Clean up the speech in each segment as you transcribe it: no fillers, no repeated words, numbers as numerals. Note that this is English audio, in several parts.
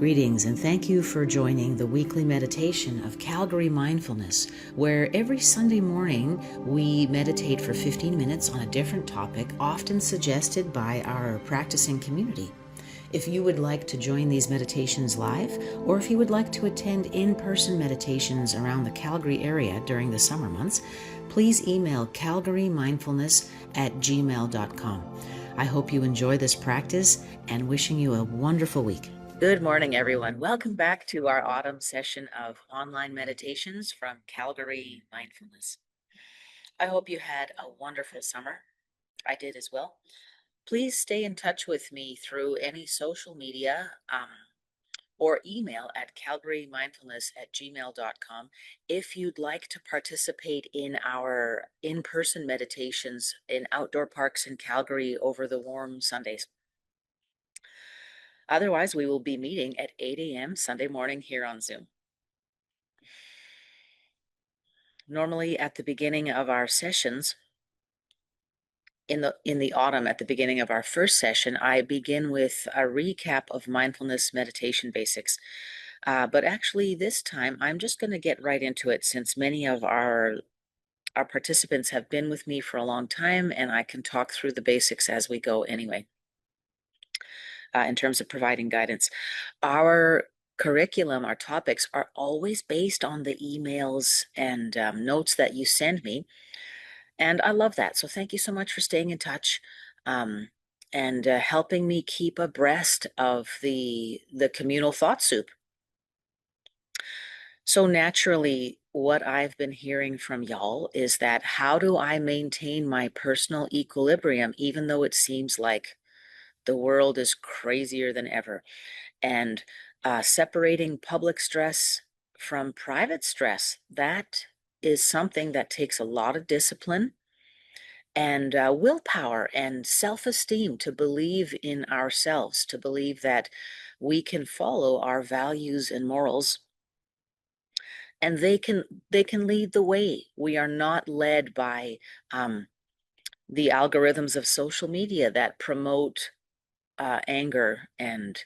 Greetings and thank you for joining the weekly meditation of Calgary Mindfulness, where every Sunday morning we meditate for 15 minutes on a different topic, often suggested by our practicing community. If you would like to join these meditations live, or if you would like to attend in-person meditations around the Calgary area during the summer months, please email calgarymindfulness@gmail.com. I hope you enjoy this practice and wishing you a wonderful week. Good morning, everyone. Welcome back to our autumn session of online meditations from Calgary Mindfulness. I hope you had a wonderful summer. I did as well. Please stay in touch with me through any social media or email at calgarymindfulness@gmail.com if you'd like to participate in our in-person meditations in outdoor parks in Calgary over the warm Sundays. Otherwise, we will be meeting at 8 a.m. Sunday morning here on Zoom. Normally at the beginning of our sessions, in the autumn, at the beginning of our first session, I begin with a recap of mindfulness meditation basics. But actually this time, I'm just going to get right into it since many of our participants have been with me for a long time, and I can talk through the basics as we go anyway. In terms of providing guidance, our curriculum, our topics are always based on the emails and notes that you send me. And I love that. So thank you so much for staying in touch and helping me keep abreast of the communal thought soup. So naturally, what I've been hearing from y'all is that how do I maintain my personal equilibrium, even though it seems like the world is crazier than ever? And separating public stress from private stress, that is something that takes a lot of discipline and willpower and self-esteem to believe in ourselves, to believe that we can follow our values and morals, and they can lead the way. We are not led by the algorithms of social media that promote anger and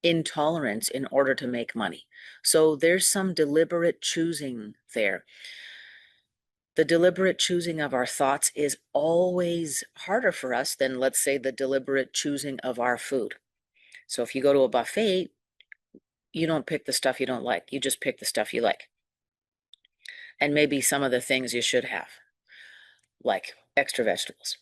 intolerance in order to make money. So there's some deliberate choosing there. The deliberate choosing of our thoughts is always harder for us than, let's say, the deliberate choosing of our food. So if you go to a buffet, you don't pick the stuff you don't like. You just pick the stuff you like. And maybe some of the things you should have, like extra vegetables.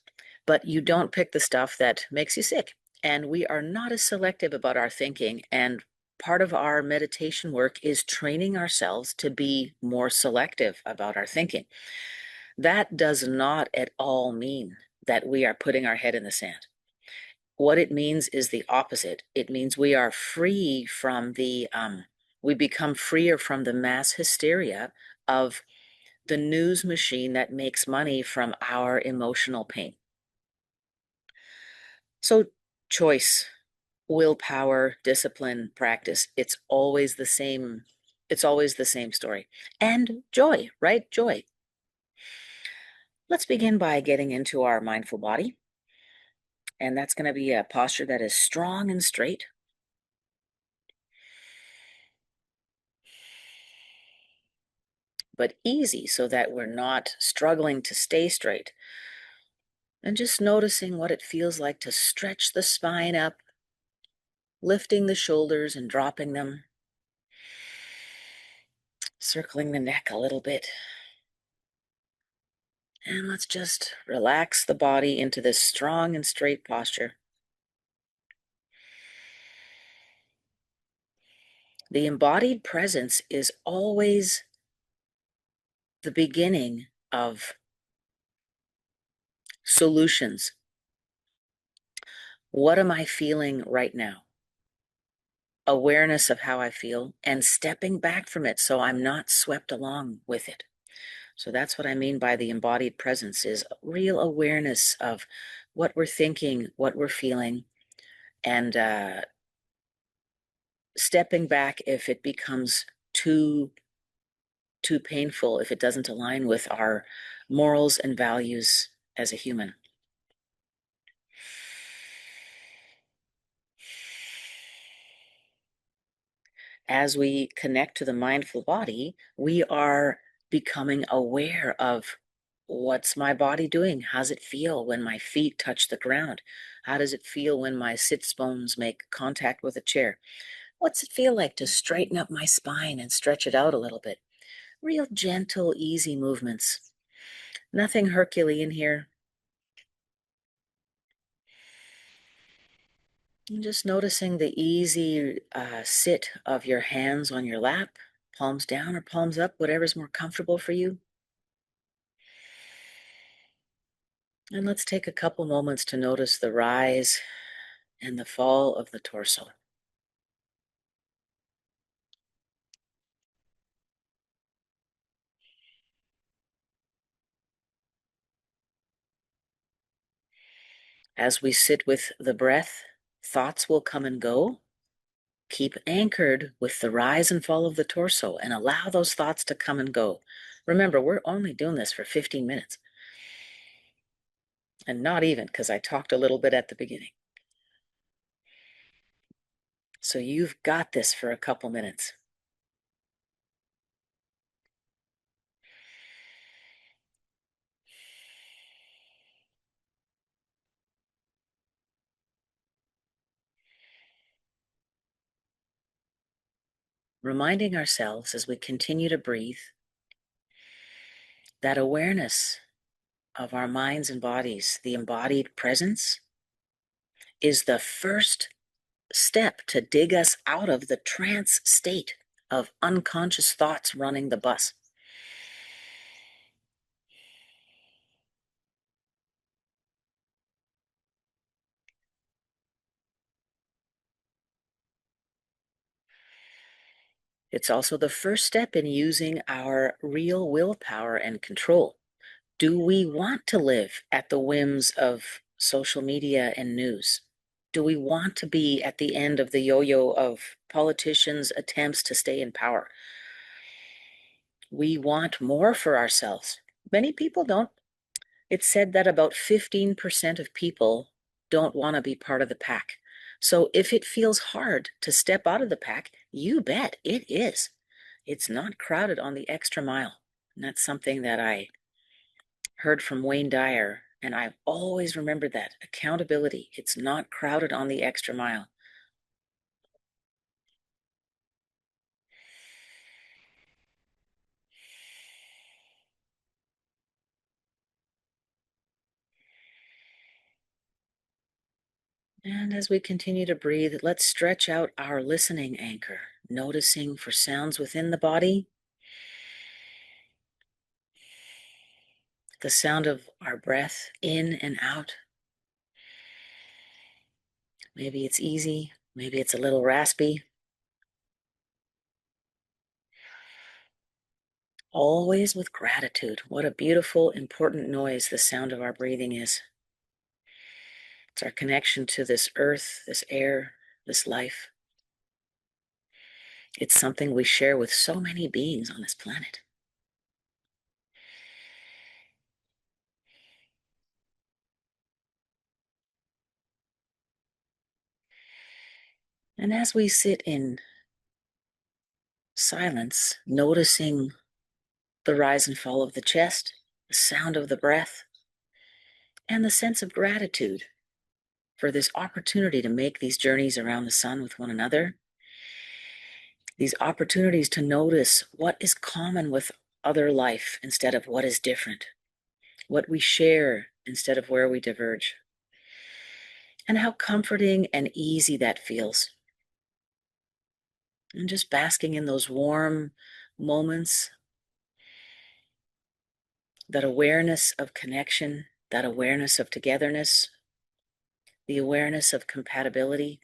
But you don't pick the stuff that makes you sick. And we are not as selective about our thinking. And part of our meditation work is training ourselves to be more selective about our thinking. That does not at all mean that we are putting our head in the sand. What it means is the opposite. It means we are free from we become freer from the mass hysteria of the news machine that makes money from our emotional pain. So choice, willpower, discipline, practice, it's always the same. It's always the same story. And joy, right? Joy. Let's begin by getting into our mindful body. And that's going to be a posture that is strong and straight. But easy so that we're not struggling to stay straight. And just noticing what it feels like to stretch the spine up, lifting the shoulders and dropping them, circling the neck a little bit. And let's just relax the body into this strong and straight posture. The embodied presence is always the beginning of solutions. What am I feeling right now? Awareness of how I feel and stepping back from it so I'm not swept along with it. So that's what I mean by the embodied presence, is real awareness of what we're thinking, what we're feeling, and stepping back if it becomes too painful, if it doesn't align with our morals and values as a human. As we connect to the mindful body, we are becoming aware of what's my body doing? How's it feel when my feet touch the ground? How does it feel when my sits bones make contact with a chair? What's it feel like to straighten up my spine and stretch it out a little bit? Real gentle, easy movements. Nothing Herculean here. And just noticing the easy sit of your hands on your lap, palms down or palms up, whatever's more comfortable for you. And let's take a couple moments to notice the rise and the fall of the torso. As we sit with the breath, thoughts will come and go. Keep anchored with the rise and fall of the torso and allow those thoughts to come and go. Remember, we're only doing this for 15 minutes. And not even, because I talked a little bit at the beginning. So you've got this for a couple minutes. Reminding ourselves as we continue to breathe that awareness of our minds and bodies, the embodied presence, is the first step to dig us out of the trance state of unconscious thoughts running the bus. It's also the first step in using our real willpower and control. Do we want to live at the whims of social media and news? Do we want to be at the end of the yo-yo of politicians' attempts to stay in power? We want more for ourselves. Many people don't. It's said that about 15% of people don't want to be part of the pack. So if it feels hard to step out of the pack, you bet it is. It's not crowded on the extra mile. And that's something that I heard from Wayne Dyer, and I've always remembered that. Accountability. It's not crowded on the extra mile. And as we continue to breathe, let's stretch out our listening anchor, noticing for sounds within the body, the sound of our breath in and out. Maybe it's easy, maybe it's a little raspy. Always with gratitude. What a beautiful, important noise the sound of our breathing is. It's our connection to this earth, this air, this life. It's something we share with so many beings on this planet. And as we sit in silence, noticing the rise and fall of the chest, the sound of the breath, and the sense of gratitude for this opportunity to make these journeys around the sun with one another, these opportunities to notice what is common with other life instead of what is different, what we share instead of where we diverge, and how comforting and easy that feels. And just basking in those warm moments, that awareness of connection, that awareness of togetherness, the awareness of compatibility,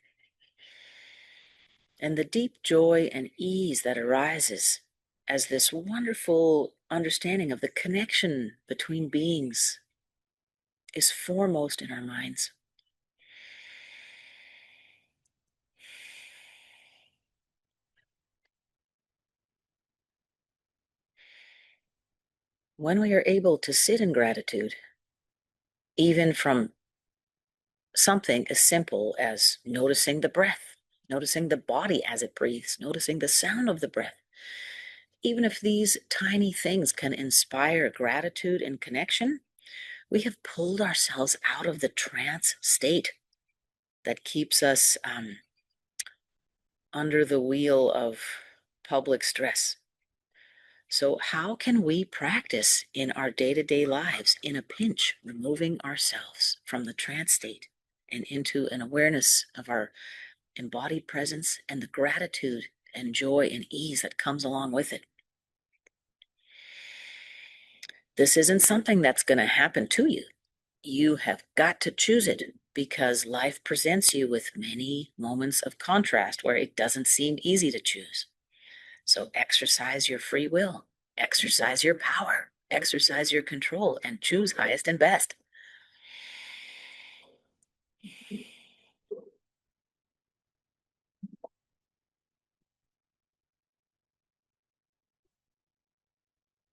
and the deep joy and ease that arises as this wonderful understanding of the connection between beings is foremost in our minds. When we are able to sit in gratitude, even from something as simple as noticing the breath, noticing the body as it breathes, noticing the sound of the breath. Even if these tiny things can inspire gratitude and connection, we have pulled ourselves out of the trance state that keeps us under the wheel of public stress. So, how can we practice in our day-to-day lives in a pinch, removing ourselves from the trance state and into an awareness of our embodied presence and the gratitude and joy and ease that comes along with it? This isn't something that's going to happen to you. You have got to choose it because life presents you with many moments of contrast where it doesn't seem easy to choose. So exercise your free will, exercise your power, exercise your control, and choose highest and best.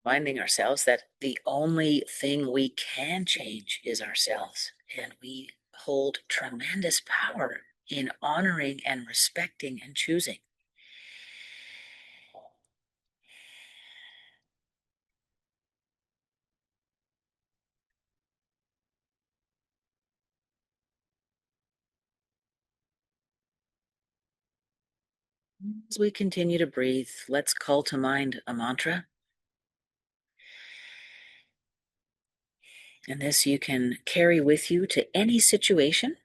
Finding ourselves that the only thing we can change is ourselves, and we hold tremendous power in honoring and respecting and choosing. As we continue to breathe, let's call to mind a mantra. And this you can carry with you to any situation.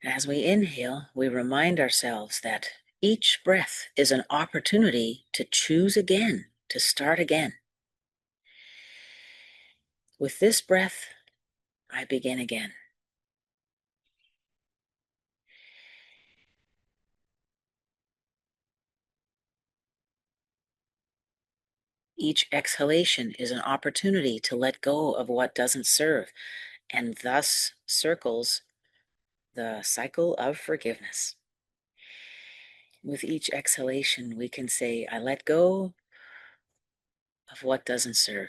As we inhale, we remind ourselves that each breath is an opportunity to choose again, to start again. With this breath, I begin again. Each exhalation is an opportunity to let go of what doesn't serve, and thus circles the cycle of forgiveness. With each exhalation, we can say, I let go of what doesn't serve.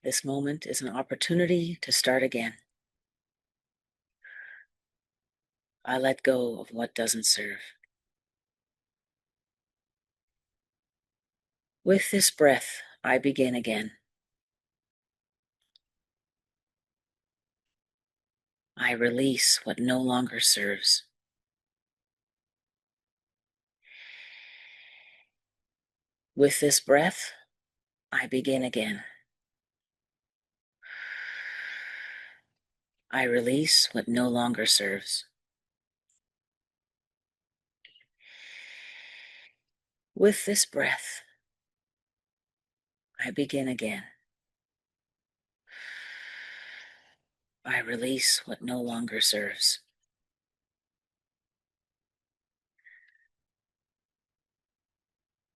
This moment is an opportunity to start again. I let go of what doesn't serve. With this breath, I begin again. I release what no longer serves. With this breath, I begin again. I release what no longer serves. With this breath, I begin again. I release what no longer serves.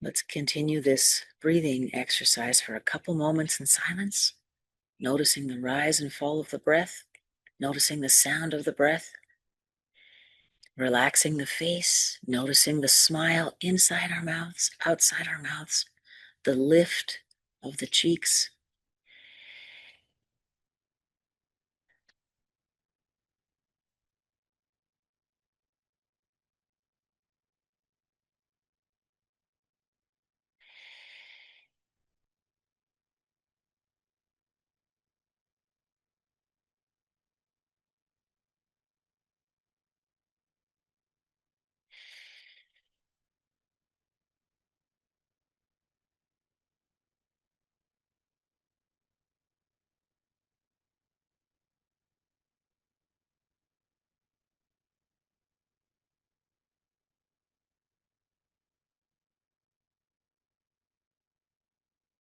Let's continue this breathing exercise for a couple moments in silence, noticing the rise and fall of the breath, noticing the sound of the breath, relaxing the face, noticing the smile inside our mouths, outside our mouths, the lift of the cheeks.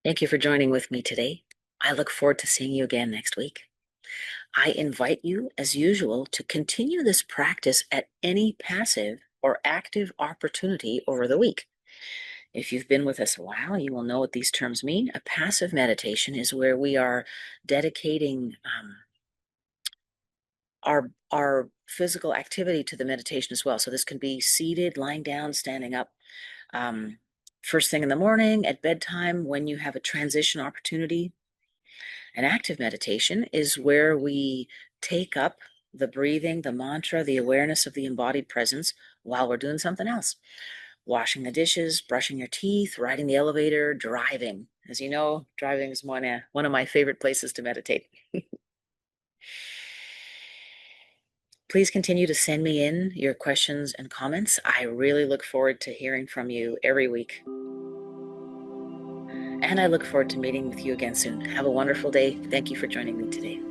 Thank you for joining with me today. I look forward to seeing you again next week. I invite you, as usual, to continue this practice at any passive or active opportunity over the week. If you've been with us a while, you will know what these terms mean. A passive meditation is where we are dedicating our physical activity to the meditation as well. So this can be seated, lying down, standing up, first thing in the morning, at bedtime, when you have a transition opportunity. An active meditation is where we take up the breathing, the mantra, the awareness of the embodied presence while we're doing something else. Washing the dishes, brushing your teeth, riding the elevator, driving. As you know, driving is one of my favorite places to meditate. Please continue to send me in your questions and comments. I really look forward to hearing from you every week. And I look forward to meeting with you again soon. Have a wonderful day. Thank you for joining me today.